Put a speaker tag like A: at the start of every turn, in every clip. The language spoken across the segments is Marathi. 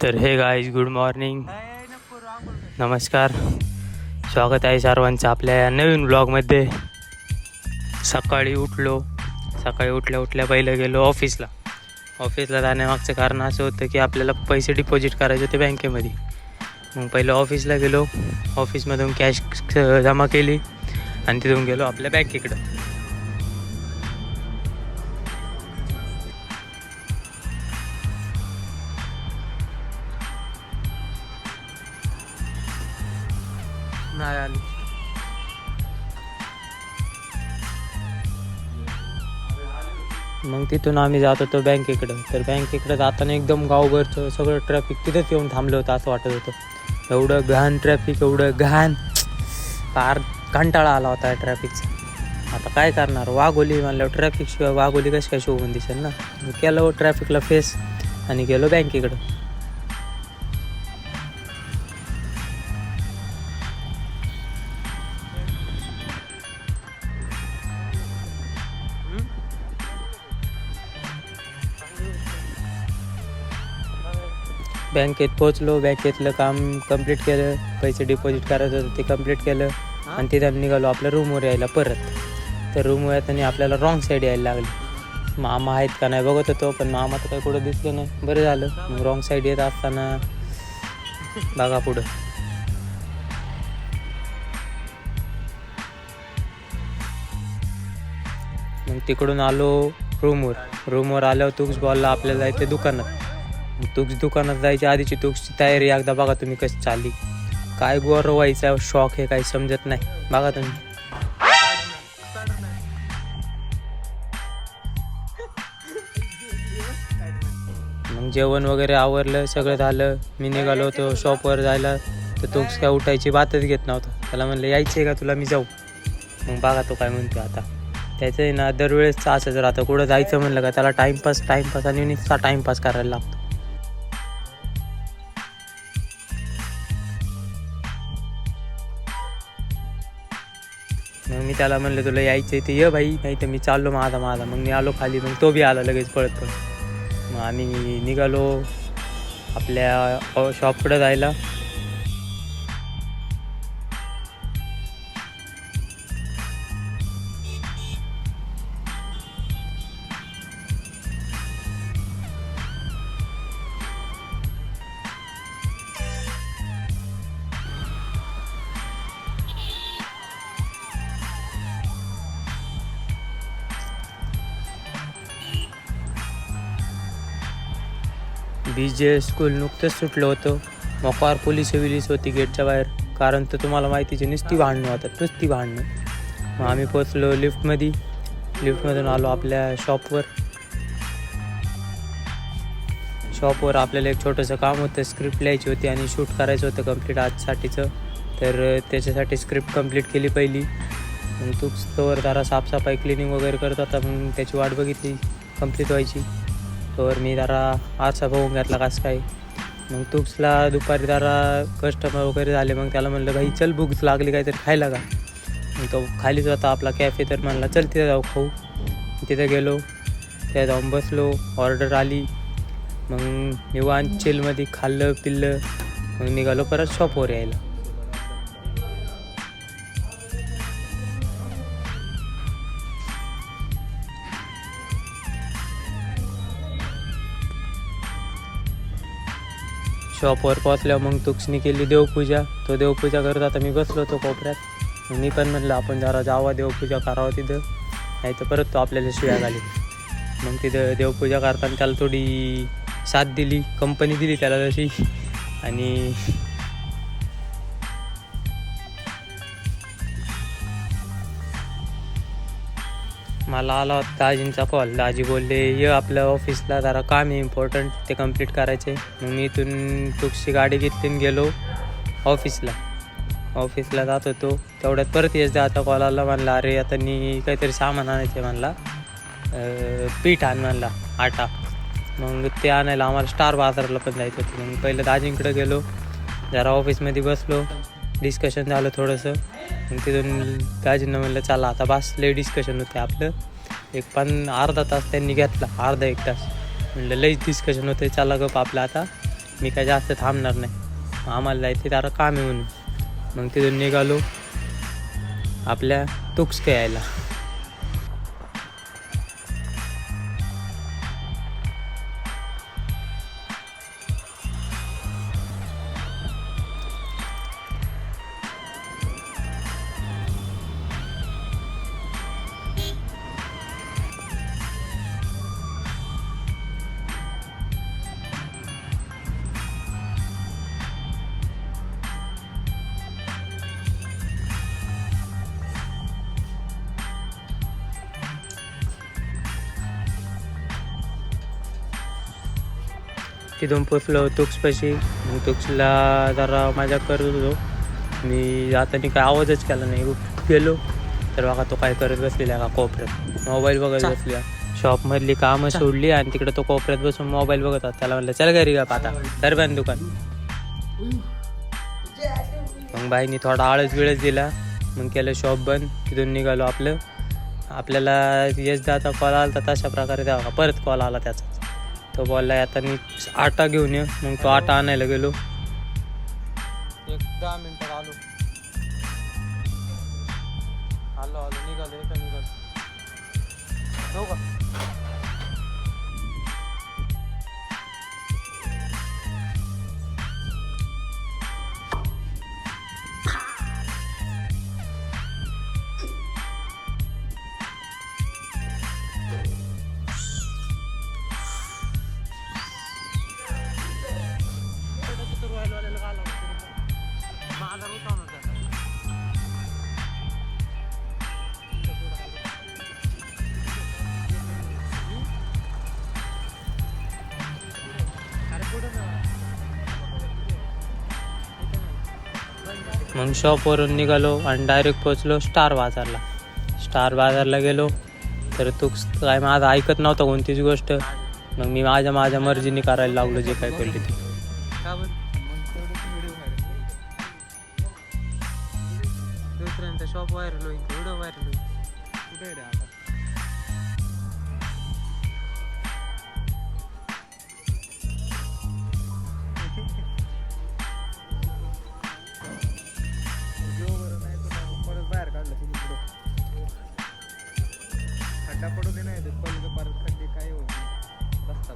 A: तर हे गाईज गुड मॉर्निंग, नमस्कार, स्वागत आहे सर्वांचं आपल्या या नवीन ब्लॉगमध्ये. सकाळी उठल्या उठल्या पहिलं गेलो ऑफिसला जाण्यामागचं कारण असं होतं की आपल्याला पैसे डिपॉझिट करायचे होते बँकेमध्ये. मग पहिलं ऑफिसला गेलो, ऑफिसमधून कॅश जमा केली आणि तिथून गेलो आपल्या बँकेकडं. नाही आली. मग तिथून आम्ही जात होतो बँकेकडं. तर बँकेकडं जाताना एकदम गावभरचं सगळं ट्रॅफिक तिथंच येऊन थांबलं होतं असं वाटत होतं. एवढं घाण ट्रॅफिक, एवढं घाण, फार कंटाळा आला होता ट्रॅफिकचा. आता काय करणार, वाघोली म्हणल्यावर ट्रॅफिकशिवाय वाघोली कशी काय शोभून दिसेल ना. केलं ट्रॅफिकला फेस आणि गेलो बँकेकडं. बँकेत पोचलो, बँकेतलं काम कंप्लीट केलं, पैसे डिपॉझिट करायचं होतं ते कंप्लीट केलं आणि तिथं निघालो आपल्या रूमवर यायला परत. तर रूमवर येताना आपल्याला रॉंग साईड यायला लागली. मामा आहेत का नाही बघत होतो, पण मामा तर काही कुठं दिसलं नाही. बरं झालं. मग रॉंग साईड येत असताना बघा पुढं मग तिकडून आलो रूमवर आल्यावर तुक्स बॉलला आपल्याला जायचं दुकानात. दुकानात जायच्या आधीची तुक्सची तयारी एकदा बघा तुम्ही कशी चालली. काय गोर व्हायचा शॉक हे काही समजत नाही. बघा तुम्ही. मग जेवण वगैरे आवरलं, सगळं झालं. मी निघालो होतो शॉपवर जायला. तर तुक्स काय उठायची बातच घेत नव्हता. त्याला म्हणलं यायचं आहे का तुला, मी जाऊ. मग बघा तो काय म्हणतो आता. त्याचं आहे ना दरवेळेस असंच राहतं. कुठं जायचं म्हणलं का त्याला टाईमपास आणि नुसता टाईमपास करायला लागतो. मग मी त्याला म्हणलं तुला यायचं आहे ते ये भाई, नाही तर मी चाललो माझा. मग मी आलो खाली. मग तो बी आला लगेच पळत. मग आम्ही निघालो आपल्या शॉपकडं जायला. BJ स्कूल नुकतंच सुटलं होतं. मोकार पोलीस होती गेटच्या बाहेर. कारण तर तुम्हाला माहितीची नुसती भांडणं. मग आम्ही पोचलो लिफ्टमधून आलो आपल्या शॉपवर आपल्याला एक छोटंसं काम होतं. स्क्रिप्ट लिहायची होती आणि शूट करायचं होतं कंप्लीट आजसाठीचं. तर त्याच्यासाठी स्क्रिप्ट कंप्लीट केली पहिली. मग तोवर जरा साफसफाई क्लिनिंग वगैरे करत होता. मग त्याची वाट बघितली कंप्लीट व्हायची. तर मी जरा आरसा बघून घेतला कसं काय. मग तुक्सला दुपारी जरा कस्टमर वगैरे झाले. मग त्याला म्हणलं भाई चल भूक लागली काहीतरी खायला का. मग तो खालीच होता आपला कॅफे. तर म्हणला चल तिथं जाऊ खाऊ. तिथं गेलो, त्या जाऊन बसलो. ऑर्डर आली. मग निवांत चिलमध्ये खाल्लं पिल्लं. मग निघालो परत शॉपवर यायला. शॉपवर पोचल्यावर मग तुक्सनी केली देवपूजा. तो देवपूजा करत आता मी बसलो होतो कोपऱ्यात. मग मी पण म्हणलं आपण जरा जावा देवपूजा करावं तिथं, नाही तर परत तो आपल्याला शिव्या घाली. मग तिथं देवपूजा करताना त्याला थोडी साथ दिली, कंपनी दिली त्याला तशी. आणि मला आला होता दाजींचा कॉल. दाजी बोलले ये आपल्या ऑफिसला जरा काम आहे इम्पॉर्टंट, ते कंप्लीट करायचे. मग मी इथून तुक्सची गाडी घेतली गेलो ऑफिसला जात होतो. तेवढ्यात परत येत जाता कॉल आला. म्हणला अरे आता मी काहीतरी सामान आणायचं आहे. म्हणला पीठ आण म्हणला, आटा. मग ते आणायला आम्हाला स्टार बाजारला पण जायचं होतं. मग पहिलं दाजींकडे गेलो, जरा ऑफिसमध्ये बसलो, डिस्कशन झालं थोडंसं. मग तिथून दाजींना म्हणलं चला आता बस, लई डिस्कशन होते आपलं. अर्धा तास त्यांनी घेतला, अर्धा एक तास. म्हणलं लईच डिस्कशन होते, चला गप आपलं आता मी काय जास्त थांबणार नाही, आम्हाला जायचं जरा काम आहे म्हणून. मग तिथून निघालो आपल्या तुक्स यायला. तिथून पोचलो तुक्सपाशी. मग तुक्सला जरा मजा करत होतो मी. जाताना काय आवाजच केला नाही. गेलो तर बघा तो काय करत बसलेला का कोपऱ्यात मोबाईल बघत बसल्या. शॉपमधली कामं सोडली आणि तिकडे तो कोपऱ्यात बसून मोबाईल बघत होता. त्याला म्हणलं चल घरी का आता तर बंद दुकान. मग बाईनी थोडा आळस बिळस दिला. मग केलं शॉप बंद. तिथून निघालो आपल्याला यशदाचा कॉल आला तर तशा प्रकारे तेव्हा परत कॉल आला त्याचा. तो बोलला आता मी आटा घेऊन ये. मग तो आटा आणायला गेलो. 10 मिनिटात आलो निघालो हो का. मग शॉपवरून निघालो आणि डायरेक्ट पोचलो स्टार बाजारला गेलो. तर तू काय माझं ऐकत नव्हता कोणतीच गोष्ट. मग मी माझ्या मर्जीने करायला लागलो जे काय पडले ते. शॉप व्हायरल होईल व्हिडिओ व्हायरल होईल कुठे रे आता. पडू दे नाही परत खड्डे काय होते रस्ता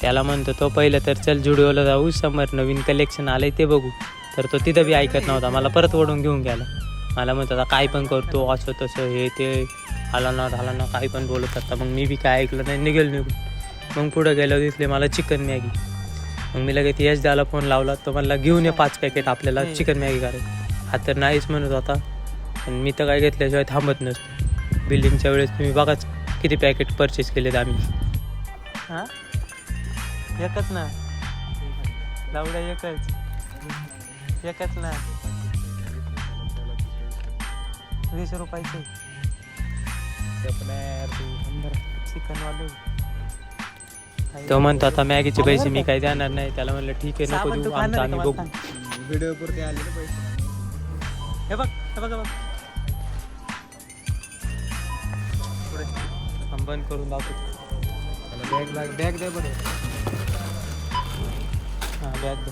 A: त्याला म्हणतो तो पहिलं तर चल जुडिओला जाऊ, समर नवीन कलेक्शन आलंय ते बघू. तर तो तिथं बी ऐकत नव्हता. मला परत ओढून घेऊन गेला. मला म्हणतो आता काय पण करतो असं तसं हे ते आला ना काही पण बोलत असता. मग मी बी काय ऐकलं नाही निघेल निघून. मग पुढं गेलो दिसले मला चिकन मॅगी. मग मी लगेच यशदाला फोन लावला. तो मला घेऊन ये 5 पॅकेट आपल्याला चिकन मॅगी करायची. हा तर नाहीच म्हणत होता. पण मी तर काय घेतल्याशिवाय थांबत नसतो. बिल्डिंगच्या वेळेस तुम्ही बघाच किती पॅकेट परचेस केलेत आम्ही. हां एकच ना लावड्या एकच ना 20 रुपयाचे चिकनवाले. तो म्हणतो आता मॅगीचे पैसे मी काही देणार नाही. त्याला म्हणलं ठीक आहे नको देऊ आम्ही बघू. व्हिडिओ पुरते आलेले पैसे हे बघ बंद करून दाखवतो. बॅग दे बरं. हां बॅग दे.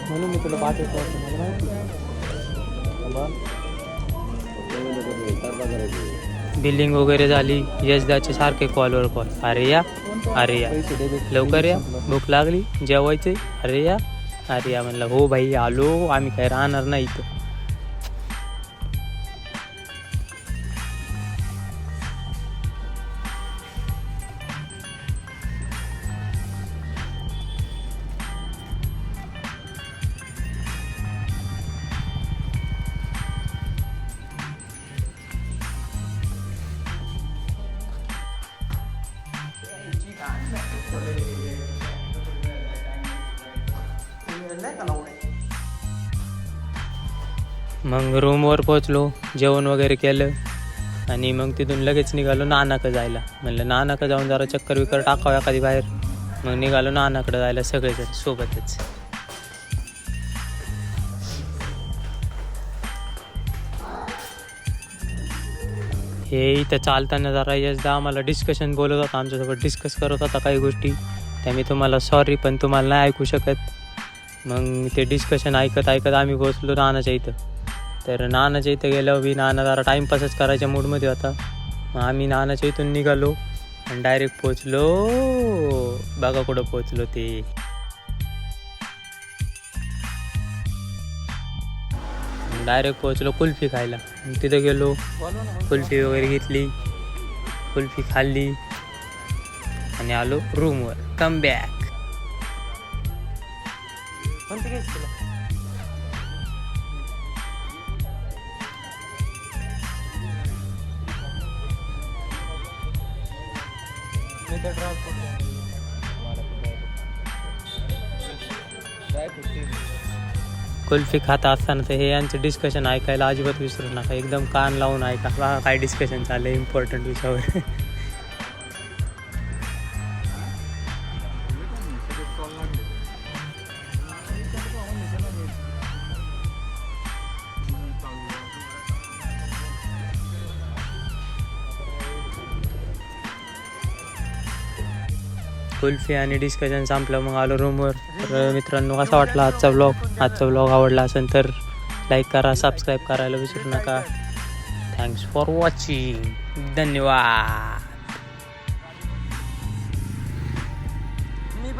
A: म्हणून मी तुला पाठवतो. बिलिंग वगैरे झाली. यशदाचे सारखे कॉल. अरे या लवकर या भूक लागली जेवायचे. अरे या म्हणलं हो भाई आलो आम्ही काय राहणार नाही इथं. मग रूमवर पोचलो. जेवण वगैरे केलं. आणि मग तिथून लगेच निघालो नानाकडे जायला. म्हणलं नानाकडे जाऊन जरा चक्कर विकर टाकावं एखादी बाहेर. मग निघालो नानाकडे जायला सगळेजण सोबतच. हे इथं चालताना जरा यशदा आम्हाला डिस्कशन बोलत होता, आमच्यासोबत डिस्कस करत होता काही गोष्टी. त्या मी तुम्हाला सॉरी पण तुम्हाला नाही ऐकू शकत. मग ते डिस्कशन ऐकत आम्ही पोचलो नानाच्या इथं. तर नानाच्या इथं गेल्यावर बी नाना जरा टाईमपासच करायच्या मूडमध्ये होता. मग आम्ही नानाच्या इथून निघालो आणि डायरेक्ट पोचलो. बघा कुठं पोचलो ते. डायरेक्ट पोचलो कुल्फी खायला. तिथं गेलो, कुल्फी वगैरे घेतली, कुल्फी खाल्ली आणि आलो रूमवर. Come back. कुल्फी खाता असताना तर हे यांचं डिस्कशन ऐकायला अजिबात विसरू नका. एकदम कान लावून ऐका. बघा काय डिस्कशन चाललं आहे इम्पॉर्टंट विषयावर. कुल्फी आणि डिस्कशन संपलं. मग आलो रूमवर. तर मित्रांनो कसा वाटला आजचा व्लॉग आवडला असेल तर लाईक करा, सबस्क्राईब करायला विसरू नका. Thanks for watching. धन्यवाद. मी